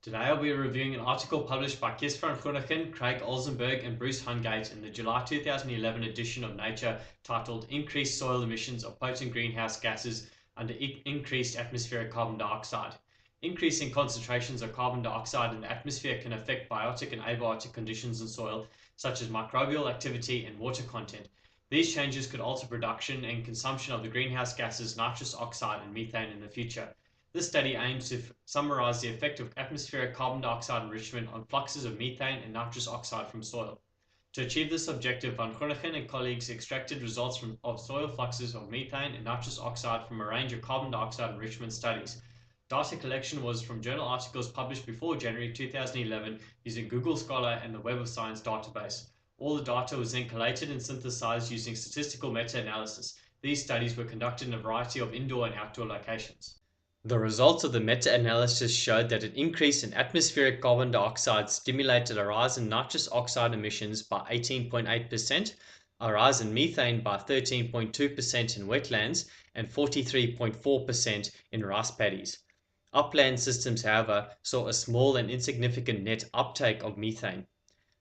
Today I'll be reviewing an article published by Kees van Groningen, Craig Olsenberg and Bruce Hungate in the July 2011 edition of Nature titled Increased Soil Emissions of Potent Greenhouse Gases under Increased Atmospheric Carbon Dioxide. Increasing concentrations of carbon dioxide in the atmosphere can affect biotic and abiotic conditions in soil, such as microbial activity and water content. These changes could alter production and consumption of the greenhouse gases nitrous oxide and methane in the future. This study aims to summarize the effect of atmospheric carbon dioxide enrichment on fluxes of methane and nitrous oxide from soil. To achieve this objective, Van Groningen and colleagues extracted results of soil fluxes of methane and nitrous oxide from a range of carbon dioxide enrichment studies. Data collection was from journal articles published before January 2011 using Google Scholar and the Web of Science database. All the data was then collated and synthesized using statistical meta-analysis. These studies were conducted in a variety of indoor and outdoor locations. The results of the meta-analysis showed that an increase in atmospheric carbon dioxide stimulated a rise in nitrous oxide emissions by 18.8%, a rise in methane by 13.2% in wetlands, and 43.4% in rice paddies. Upland systems, however, saw a small and insignificant net uptake of methane.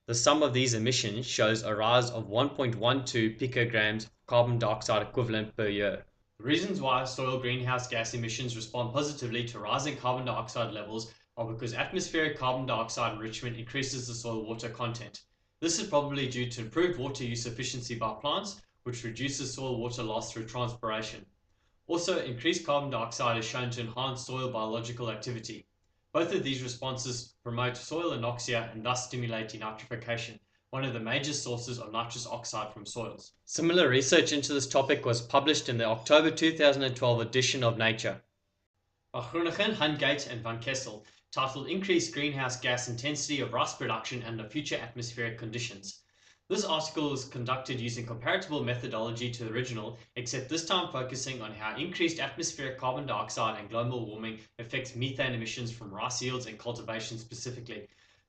The sum of these emissions shows a rise of 1.12 picograms carbon dioxide equivalent per year. The reasons why soil greenhouse gas emissions respond positively to rising carbon dioxide levels are because atmospheric carbon dioxide enrichment increases the soil water content. This is probably due to improved water use efficiency by plants, which reduces soil water loss through transpiration. Also, increased carbon dioxide is shown to enhance soil biological activity. Both of these responses promote soil anoxia and thus stimulate denitrification, one of the major sources of nitrous oxide from soils. Similar research into this topic was published in the October 2012 edition of Nature. Van Groningen, Hungate and Van Kessel, titled Increased Greenhouse Gas Intensity of Rice Production Under Future Atmospheric Conditions. This article was conducted using comparable methodology to the original, except this time focusing on how increased atmospheric carbon dioxide and global warming affects methane emissions from rice yields and cultivation specifically.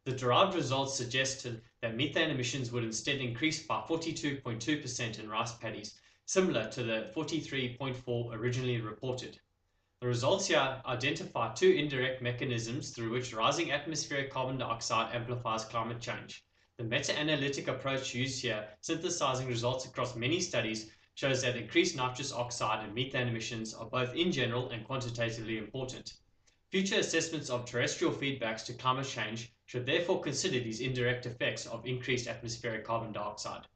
The derived results suggested that methane emissions would instead increase by 42.2% in rice paddies, similar to the 43.4% originally reported. The results here identify two indirect mechanisms through which rising atmospheric carbon dioxide amplifies climate change. The meta-analytic approach used here, synthesizing results across many studies, shows that increased nitrous oxide and methane emissions are both in general and quantitatively important. Future assessments of terrestrial feedbacks to climate change should therefore consider these indirect effects of increased atmospheric carbon dioxide.